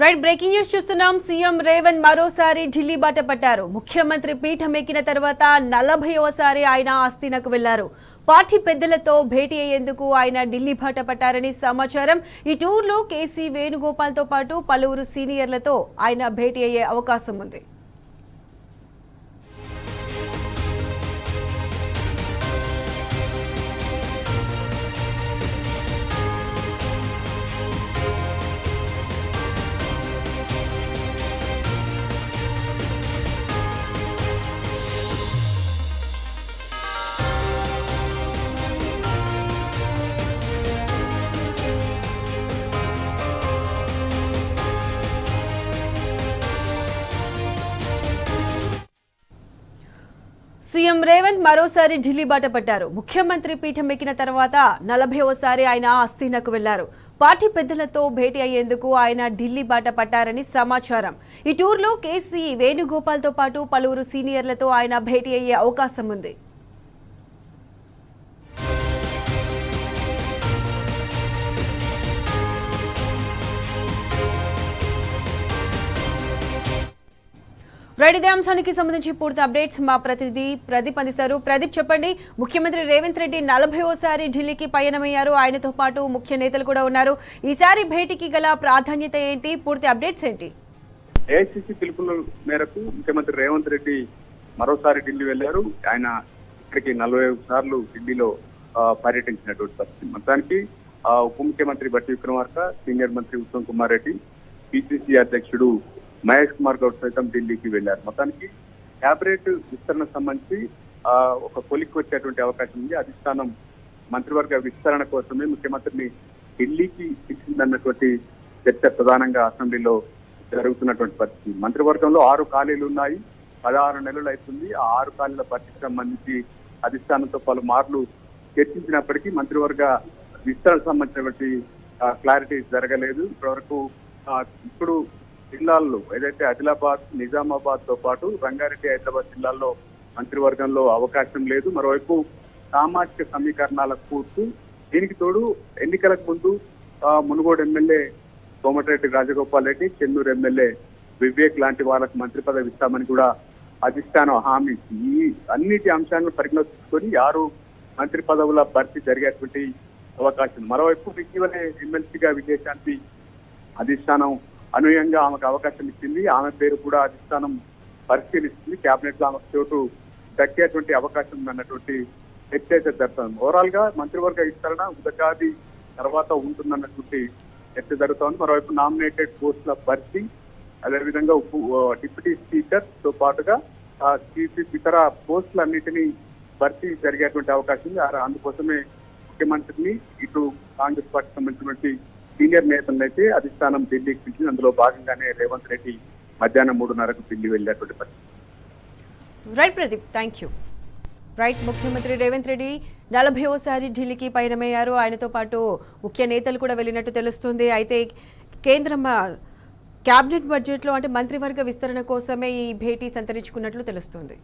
Right breaking news చూస్తున్నాం. CM Revanth మరోసారి ఢిల్లీ బాట పట్టారు. ముఖ్యమంత్రి పీఠం ఎక్కిన తర్వాత 40వసారి ఆయన ఆస్థానకు వెళ్లారు. పార్టీ పెద్దలతో భేటీ అయ్యేందుకు ఆయన ఢిల్లీ బాట పట్టారని సమాచారం. ఈ టూర్లో కేసీ వేణుగోపాల్ తో పాటు పలువురు సీనియర్లతో ఆయన భేటీ అయ్యే అవకాశం ఉంది. సీఎం రేవంత్ మరోసారి ఢిల్లీ బాట పట్టారు. ముఖ్యమంత్రి పీఠం ఎక్కిన తర్వాత 40వసారి ఆయన ఆస్థానకు వెళ్లారు. పార్టీ పెద్దలతో భేటీ అయ్యేందుకు ఆయన ఢిల్లీ బాట పట్టారని సమాచారం. ఈ టూర్లో కేసీ వేణుగోపాల్ తో పాటు పలువురు సీనియర్లతో ఆయన భేటీ అయ్యే అవకాశం ఉంది. రైట్, ఇదే అంశానికి సంబంధించి పూర్తి అప్డేట్స్ మా ప్రతినిధి ప్రదీప్ అందిస్తారు. ప్రదీప్, చెప్పండి. ముఖ్యమంత్రి రేవంత్ రెడ్డి 40వసారి ఢిల్లీకి పయనమయ్యారు. ఆయనతో పాటు ముఖ్య నేతలు కూడా ఉన్నారు. ఈసారి భేటీకి గల ప్రాధాన్యత ఏంటి? పూర్తి అప్డేట్స్ ఏంటి? ఏఐసీసీ పిలుపుల మేరకు ముఖ్యమంత్రి రేవంత్ రెడ్డి మరోసారి ఢిల్లీ వెళ్లారు. ఆయన ఇక్కడికి 45 సార్లు ఢిల్లీలో పర్యటించినటువంటి పరిస్థితి. మొత్తానికి ఉప ముఖ్యమంత్రి బట్టి విక్రమార్క, సీనియర్ మంత్రి ఉత్తమ్ కుమార్ రెడ్డి, పిసిసి అధ్యక్షుడు మహేష్ కుమార్ గౌడ్ సైతం ఢిల్లీకి వెళ్లారు. మొత్తానికి క్యాబినెట్ విస్తరణ సంబంధించి ఒక కొలిక్కి వచ్చేటువంటి అవకాశం ఉంది. అధిష్టానం మంత్రివర్గ విస్తరణ కోసమే ముఖ్యమంత్రిని ఢిల్లీకి ఇచ్చిందన్నటువంటి చర్చ ప్రధానంగా అసెంబ్లీలో జరుగుతున్నటువంటి పరిస్థితి. మంత్రివర్గంలో 6 ఖాళీలు ఉన్నాయి. 16 నెలలు అవుతుంది. ఆ 6 ఖాళీల భర్తీకి సంబంధించి అధిష్టానంతో పలుమార్లు చర్చించినప్పటికీ మంత్రివర్గ విస్తరణ సంబంధించినటువంటి క్లారిటీ జరగలేదు ఇప్పటివరకు. ఇప్పుడు జిల్లాల్లో ఏదైతే ఆదిలాబాద్, నిజామాబాద్ తో పాటు రంగారెడ్డి, హైదరాబాద్ జిల్లాల్లో మంత్రివర్గంలో అవకాశం లేదు. మరోవైపు సామాజిక సమీకరణాల కూర్పు, దీనికి తోడు ఎన్నికలకు ముందు మునుగోడు ఎమ్మెల్యే కోమటిరెడ్డి రాజగోపాల్ రెడ్డి, చెన్నూరు ఎమ్మెల్యే వివేక్ లాంటి వాళ్ళకు మంత్రి పదవి ఇస్తామని కూడా అధిష్టానం హామీ ఇచ్చింది. ఈ అన్నిటి అంశాలను పరిగణలోకి తీసుకొని 6 మంత్రి పదవుల భర్తీ జరిగేటువంటి అవకాశం. మరోవైపు ఇటీవలే ఎమ్మెల్సీగా విజయశాంతి అధిష్టానం అనూహ్యంగా ఆమెకు అవకాశం ఇచ్చింది. ఆమె పేరు కూడా అధిష్టానం పరిశీలిస్తుంది. కేబినెట్ లో ఆమెకు చోటు దక్కేటువంటి అవకాశం ఉందన్నటువంటి చర్చ అయితే జరుగుతుంది. ఓవరాల్ గా మంత్రివర్గ విస్తరణ ఉదకాది తర్వాత ఉంటుందన్నటువంటి చర్చ జరుగుతోంది. మరోవైపు నామినేటెడ్ పోస్టుల భర్తీ, అదేవిధంగా డిప్యూటీ స్పీకర్ తో పాటుగా చీఫ్ ఇతర పోస్టులన్నిటినీ భర్తీ జరిగేటువంటి అవకాశం ఉంది. అందుకోసమే ముఖ్యమంత్రిని ఇటు కాంగ్రెస్ పార్టీకి సంబంధించినటువంటి సీనియర్ నేతలను అయితే అధిష్టానం ఢిల్లీకి పిలిచింది. అందులో భాగంగానే రేవంత్ రెడ్డి మధ్యాహ్నం 3:30కు ఢిల్లీ వెళ్ళేటువంటి పరిస్థితి. Right Pradeep, thank you. Right, ముఖ్యమంత్రి రేవంత్ రెడ్డి 40వసారి ఢిల్లీకి పయనమయ్యారు. ఆయనతో పాటు ముఖ్య నేతలు కూడా వెళ్ళినట్టు తెలుస్తుంది. అయితే కేంద్రం క్యాబినెట్ బడ్జెట్లో అంటే మంత్రివర్గ విస్తరణ కోసమే ఈ భేటీ సంతరించుకున్నట్లు తెలుస్తుంది.